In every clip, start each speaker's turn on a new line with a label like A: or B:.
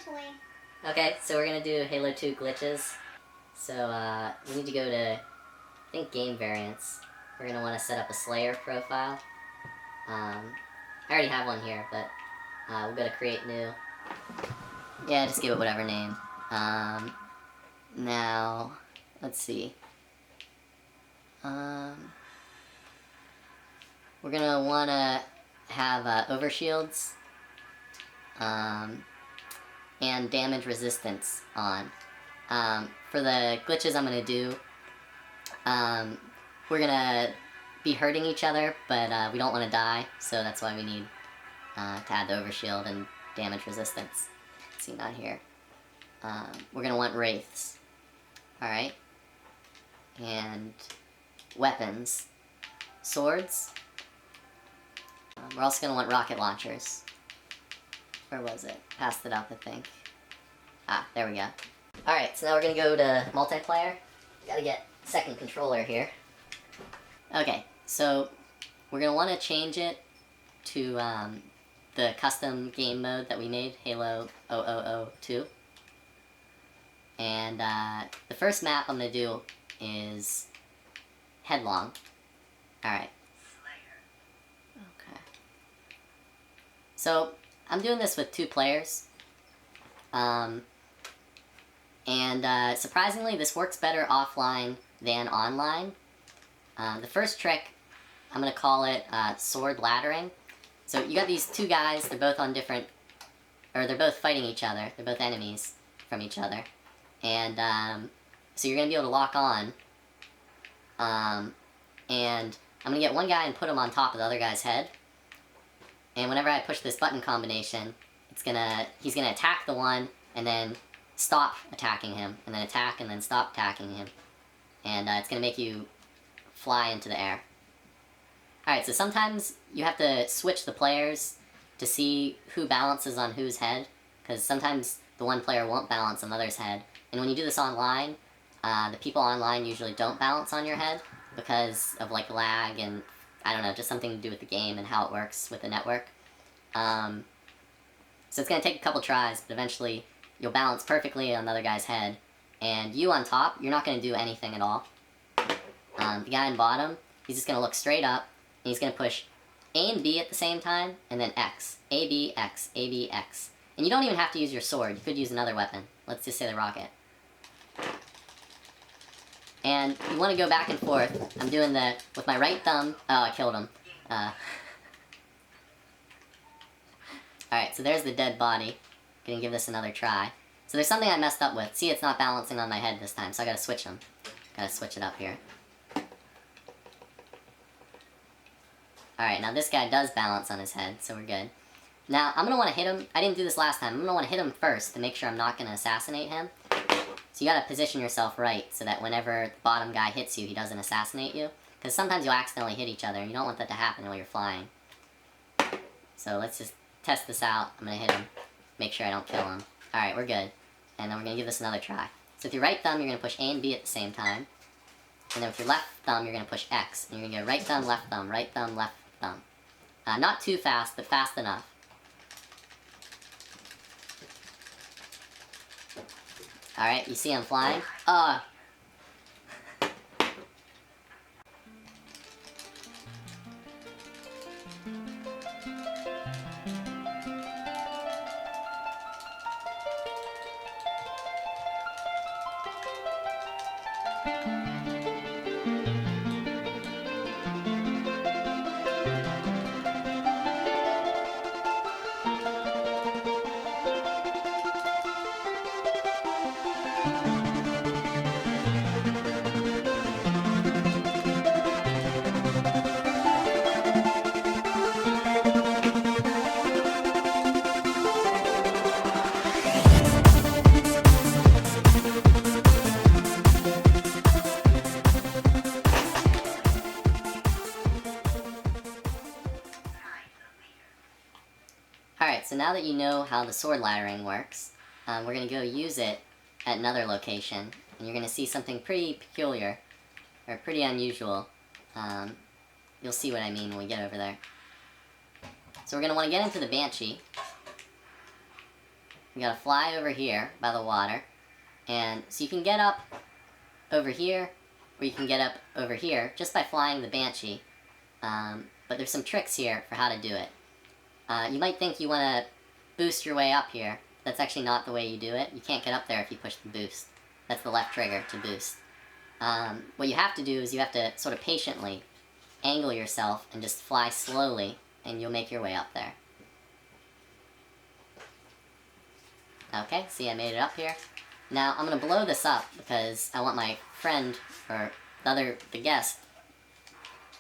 A: toy.
B: Okay, so we're gonna do Halo 2 glitches. So we need to go to, I think, game variants. We're gonna want to set up a Slayer profile. I already have one here, but we'll go to create new. Yeah, just give it whatever name. Now, let's see. We're gonna want to have overshields and damage resistance on. For the glitches I'm gonna do, we're gonna be hurting each other, but we don't want to die, so that's why we need to add the overshield and damage resistance. Let's see, not here. We're gonna want wraiths. Alright. And weapons. Swords. We're also gonna want rocket launchers. Where was it? Passed it up, I think. Ah, there we go. Alright, so now we're gonna go to multiplayer. Gotta get second controller here. Okay, so we're gonna want to change it to the custom game mode that we made, Halo 000-2. And the first map I'm gonna do is Headlong. Alright. Okay. So, I'm doing this with 2 players. Surprisingly, this works better offline than online. The first trick, I'm going to call it sword laddering. So you got these 2 guys, they're both on different, or they're both fighting each other, they're both enemies from each other. And so you're going to be able to lock on. And I'm going to get one guy and put him on top of the other guy's head. And whenever I push this button combination, he's going to attack the one, and then stop attacking him, and then attack, and then stop attacking him. And it's going to make you fly into the air. Alright, so sometimes you have to switch the players to see who balances on whose head, because sometimes the one player won't balance on the other's head. And when you do this online, the people online usually don't balance on your head because of like lag and, I don't know, just something to do with the game and how it works with the network. So it's going to take a couple tries, but eventually you'll balance perfectly on the other guy's head. And you on top, you're not going to do anything at all. The guy in bottom, he's just going to look straight up, and he's going to push A and B at the same time, and then X. A, B, X, A, B, X. And you don't even have to use your sword. You could use another weapon. Let's just say the rocket. And you want to go back and forth. I'm doing that with my right thumb. Oh, I killed him. Alright, so there's the dead body. Gonna give this another try. So there's something I messed up with. See, it's not balancing on my head this time, so I gotta switch them. Gotta switch it up here. Alright, now this guy does balance on his head, so we're good. Now, I'm gonna want to hit him. I didn't do this last time. I'm gonna want to hit him first to make sure I'm not gonna assassinate him. So you gotta position yourself right so that whenever the bottom guy hits you, he doesn't assassinate you. Because sometimes you'll accidentally hit each other, and you don't want that to happen while you're flying. So let's just test this out. I'm gonna hit him. Make sure I don't kill him. Alright, we're good. And then we're gonna give this another try. So with your right thumb, you're gonna push A and B at the same time. And then with your left thumb, you're gonna push X. And you're gonna go right thumb, left thumb, right thumb, left thumb. Not too fast, but fast enough. Alright, you see I'm flying? Alright, so now that you know how the sword laddering works, we're going to go use it at another location, and you're going to see something pretty peculiar, or pretty unusual. You'll see what I mean when we get over there. So we're going to want to get into the Banshee. we gotta fly over here by the water. And so you can get up over here, or you can get up over here just by flying the Banshee. But there's some tricks here for how to do it. You might think you want to boost your way up here. That's actually not the way you do it. You can't get up there if you push the boost. That's the left trigger to boost. What you have to do is you have to sort of patiently angle yourself and just fly slowly, and you'll make your way up there. Okay, see, I made it up here. Now, I'm going to blow this up because I want my friend, or the guest,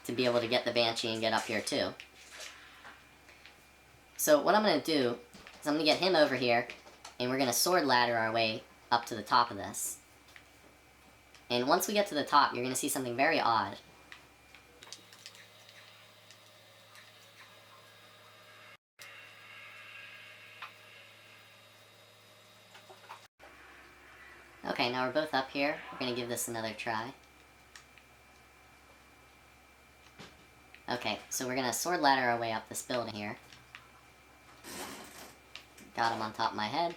B: to be able to get the Banshee and get up here too. So what I'm going to do is I'm going to get him over here, and we're going to sword ladder our way up to the top of this. And once we get to the top, you're going to see something very odd. Okay, now we're both up here. We're going to give this another try. Okay, so we're going to sword ladder our way up this building here. Got him on top of my head.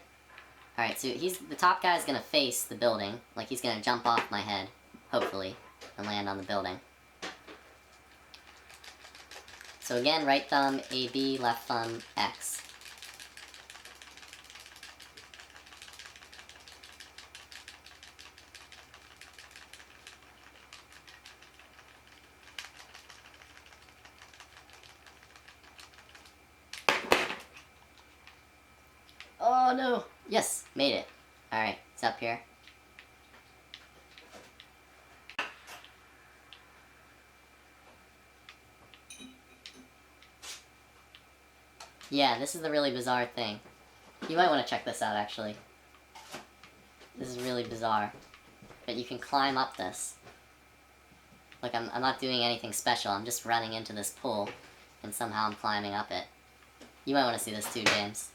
B: Alright, so the top guy's going to face the building. Like, he's going to jump off my head, hopefully, and land on the building. So again, right thumb, AB, left thumb, X. Oh no! Yes, made it. Alright, it's up here. Yeah, this is the really bizarre thing. You might want to check this out, actually. This is really bizarre. But you can climb up this. Look, I'm not doing anything special. I'm just running into this pool, and somehow I'm climbing up it. You might want to see this too, James.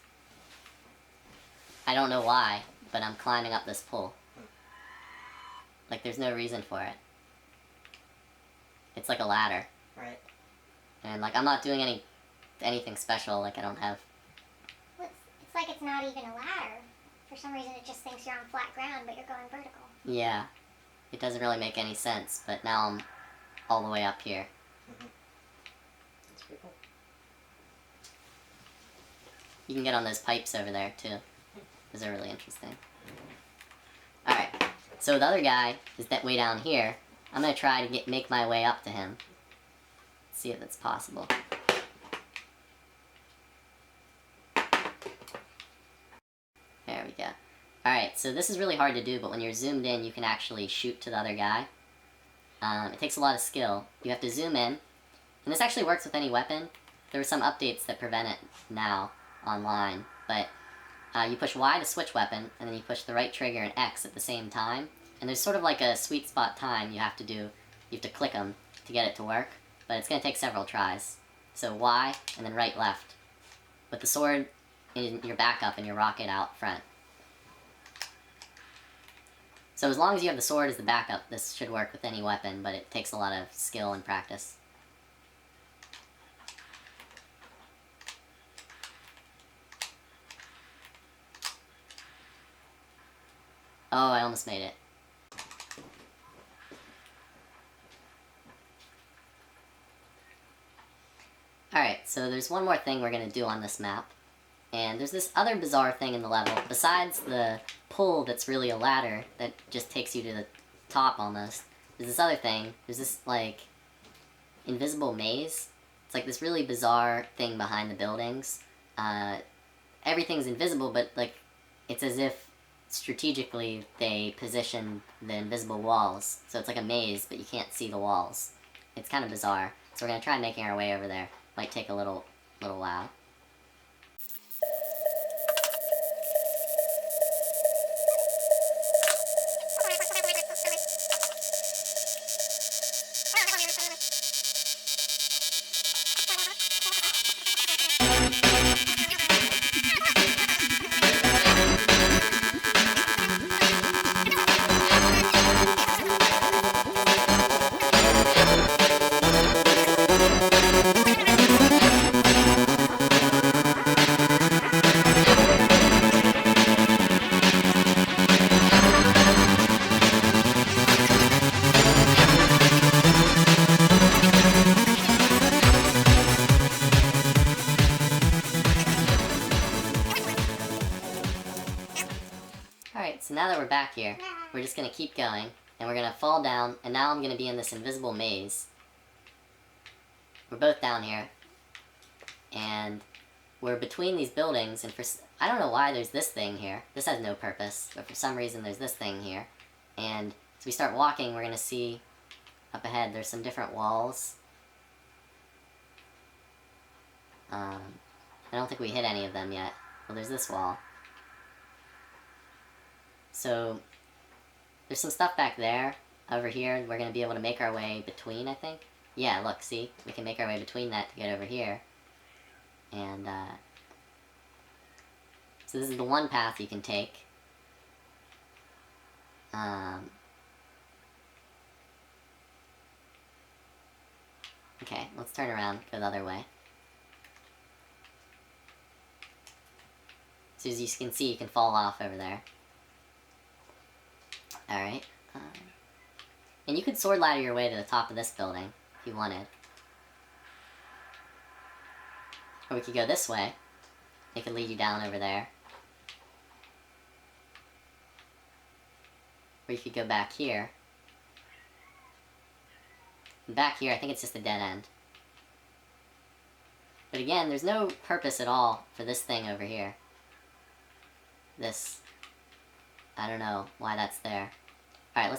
B: I don't know why, but I'm climbing up this pole. Like, there's no reason for it. It's like a ladder.
A: Right.
B: And, like, I'm not doing anything special. Like, I don't have...
C: Well, it's like it's not even a ladder. For some reason, it just thinks you're on flat ground, but you're going vertical.
B: Yeah. It doesn't really make any sense, but now I'm all the way up here.
A: Mm-hmm. That's pretty cool.
B: You can get on those pipes over there, too. Those are really interesting. Alright, so the other guy is that way down here. I'm going to try to make my way up to him. See if it's possible. There we go. Alright, so this is really hard to do, but when you're zoomed in, you can actually shoot to the other guy. It takes a lot of skill. You have to zoom in, and this actually works with any weapon. There were some updates that prevent it now online, but you push Y to switch weapon, and then you push the right trigger and X at the same time. And there's sort of like a sweet spot time you have to do. You have to click them to get it to work, but it's going to take several tries. So Y, and then right, left. With the sword in your backup and your rocket out front. So as long as you have the sword as the backup, this should work with any weapon, but it takes a lot of skill and practice. Oh, I almost made it. Alright, so there's one more thing we're going to do on this map. And there's this other bizarre thing in the level. Besides the pull that's really a ladder that just takes you to the top almost, there's this other thing. There's this, like, invisible maze. It's like this really bizarre thing behind the buildings. Everything's invisible, but, like, it's as if strategically they position the invisible walls. So it's like a maze, but you can't see the walls. It's kind of bizarre. So we're going to try making our way over there. Might take a little while. so now that we're back here, we're just gonna keep going, and we're gonna fall down, and now I'm gonna be in this invisible maze. We're both down here, and we're between these buildings, and I don't know why there's this thing here. This has no purpose, but for some reason there's this thing here. And as we start walking, we're gonna see up ahead there's some different walls. I don't think we hit any of them yet. Well, there's this wall. So, there's some stuff back there. Over here, we're going to be able to make our way between, I think. Yeah, look, see? We can make our way between that to get over here. And, so this is the one path you can take. Okay, let's turn around, go the other way. So as you can see, you can fall off over there. Alright. And you could sword ladder your way to the top of this building, if you wanted. Or we could go this way. It could lead you down over there. Or you could go back here. And back here, I think it's just a dead end. But again, there's no purpose at all for this thing over here. This, I don't know why that's there. Alright,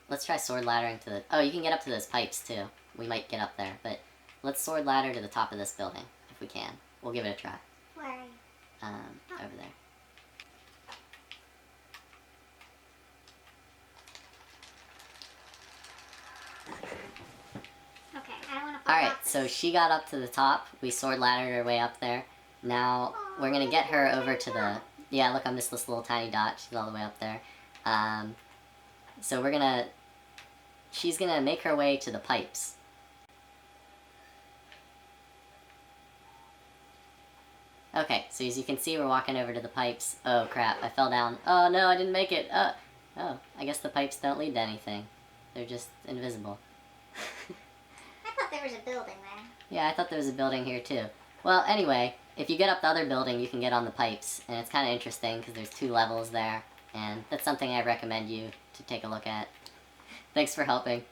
B: let's try sword laddering to the, oh, you can get up to those pipes too. We might get up there, but let's sword ladder to the top of this building, if we can. We'll give it a try.
C: Where are you?
B: Over there.
C: Okay, I don't want to fall
B: Alright,
C: off.
B: so she got up to the top. We sword laddered her way up there. Now, we're gonna get her over to the, yeah, look, I'm just this little tiny dot. She's all the way up there. So we're gonna, she's gonna make her way to the pipes. Okay, so as you can see, we're walking over to the pipes. Oh crap, I fell down. Oh no, I didn't make it. Oh, I guess the pipes don't lead to anything. They're just invisible.
C: I thought there was a building there.
B: Yeah, I thought there was a building here too. Well, anyway, if you get up the other building, you can get on the pipes, and it's kind of interesting because there's 2 levels there, and that's something I recommend you to take a look at. Thanks for helping.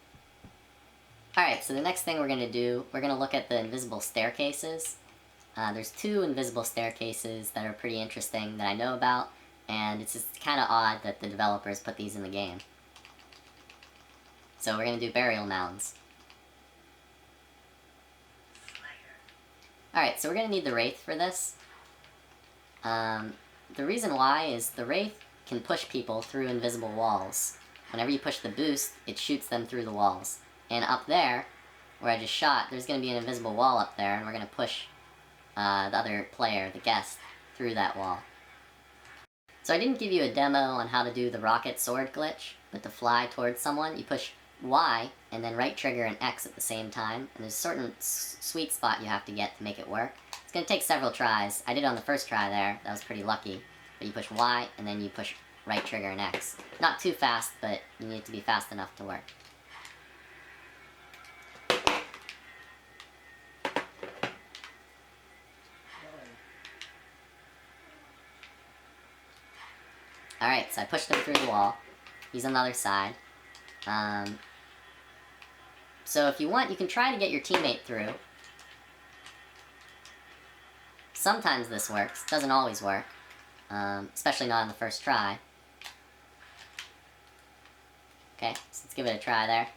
B: Alright, so the next thing we're going to do, we're going to look at the invisible staircases. There's 2 invisible staircases that are pretty interesting that I know about, and it's just kind of odd that the developers put these in the game. So we're going to do burial mounds. Alright, so we're going to need the Wraith for this. The reason why is the Wraith can push people through invisible walls. Whenever you push the boost, it shoots them through the walls. And up there, where I just shot, there's going to be an invisible wall up there, and we're going to push the other player, the guest, through that wall. So I didn't give you a demo on how to do the rocket sword glitch, but to fly towards someone, you push Y, and then right trigger and X at the same time, and there's a certain sweet spot you have to get to make it work. It's going to take several tries. I did it on the first try there, that was pretty lucky. But you push Y, and then you push right trigger and X. Not too fast, but you need to be fast enough to work. Alright, so I pushed him through the wall. He's on the other side. So if you want, you can try to get your teammate through. Sometimes this works. Doesn't always work. Especially not on the first try. Okay, so let's give it a try there.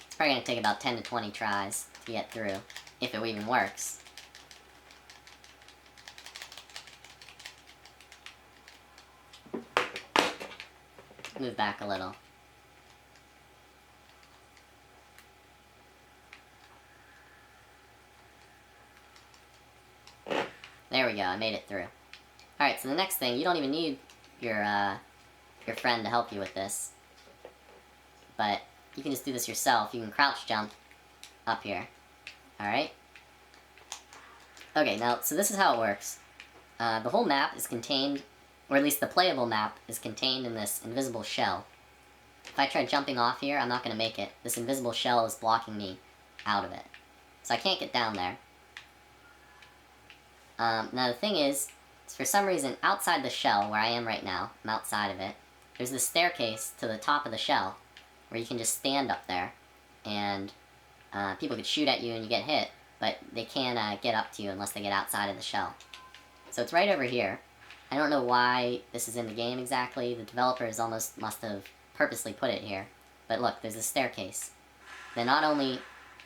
B: It's probably going to take about 10 to 20 tries to get through, if it even works. Move back a little. There we go, I made it through. Alright, so the next thing, you don't even need your friend to help you with this. But you can just do this yourself. You can crouch jump up here. Alright? Okay, now, so this is how it works. The whole map is contained, or at least the playable map, is contained in this invisible shell. If I try jumping off here, I'm not going to make it. This invisible shell is blocking me out of it. So I can't get down there. Now the thing is, is for some reason outside the shell, where I am right now, I'm outside of it, there's this staircase to the top of the shell where you can just stand up there, and people could shoot at you and you get hit, but they can't get up to you unless they get outside of the shell. So it's right over here. I don't know why this is in the game exactly. The developers almost must have purposely put it here. But look, there's a staircase. Then not only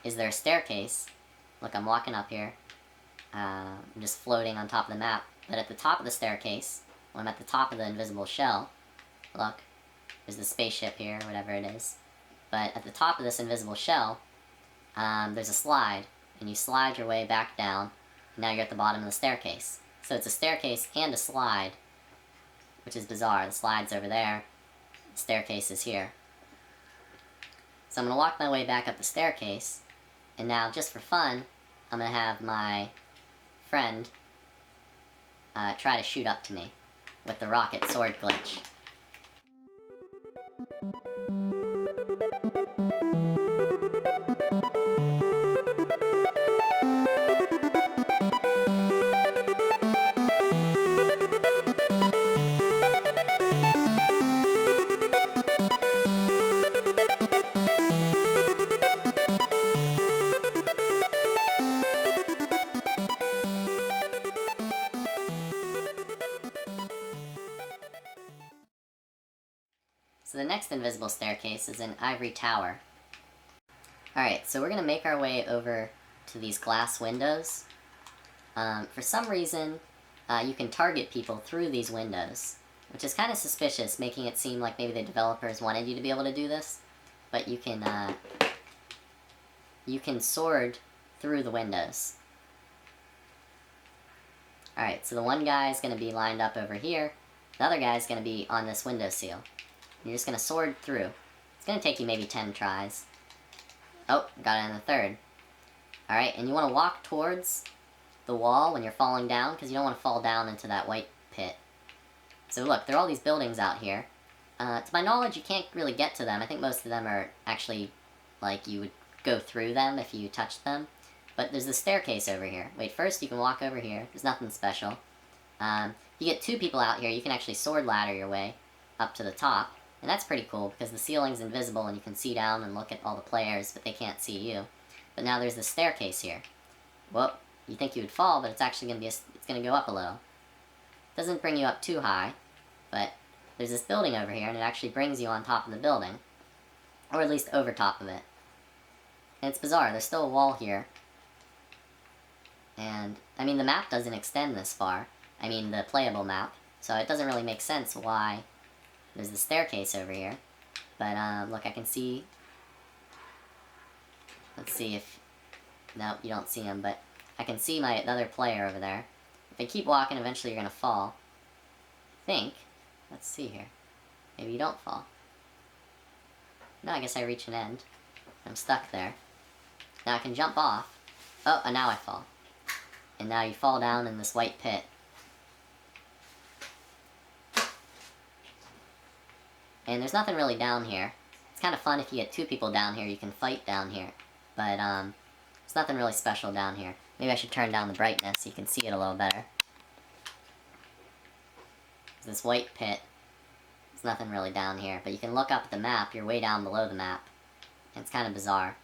B: is there a staircase, look, I'm walking up here. I'm just floating on top of the map. But at the top of the staircase, when I'm at the top of the invisible shell, look, there's the spaceship here, whatever it is. But at the top of this invisible shell, there's a slide, and you slide your way back down, and now you're at the bottom of the staircase. So it's a staircase and a slide, which is bizarre. The slide's over there, the staircase is here. So I'm going to walk my way back up the staircase, and now, just for fun, I'm going to have my friend try to shoot up to me with the rocket sword glitch. So the next invisible staircase is in Ivory Tower. Alright, so we're going to make our way over to these glass windows. For some reason, you can target people through these windows, which is kind of suspicious, making it seem like maybe the developers wanted you to be able to do this. But you can sword through the windows. Alright, so the one guy is going to be lined up over here, the other guy is going to be on this windowsill. You're just going to sword through. It's going to take you maybe 10 tries. Oh, got it in the third. Alright, and you want to walk towards the wall when you're falling down, because you don't want to fall down into that white pit. So look, there are all these buildings out here. To my knowledge, you can't really get to them. I think most of them are actually, like, you would go through them if you touched them. But there's the staircase over here. Wait, first you can walk over here. There's nothing special. You get 2 people out here, you can actually sword ladder your way up to the top. And that's pretty cool, because the ceiling's invisible and you can see down and look at all the players, but they can't see you. But now there's the staircase here. Well, you think you would fall, but it's actually going to be it's going to go up a little. It doesn't bring you up too high, but there's this building over here, and it actually brings you on top of the building. Or at least over top of it. And it's bizarre, there's still a wall here. And, I mean, the map doesn't extend this far. I mean, the playable map. So it doesn't really make sense why there's the staircase over here. But, look, I can see... Let's see if... Nope, you don't see him, but I can see my other player over there. If I keep walking, eventually you're gonna fall. I think. Let's see here. Maybe you don't fall. No, I guess I reach an end. I'm stuck there. Now I can jump off. Oh, and now I fall. And now you fall down in this white pit. And there's nothing really down here. It's kind of fun if you get 2 people down here, you can fight down here. But, there's nothing really special down here. Maybe I should turn down the brightness so you can see it a little better. There's this white pit. There's nothing really down here. But you can look up at the map, you're way down below the map. And it's kind of bizarre.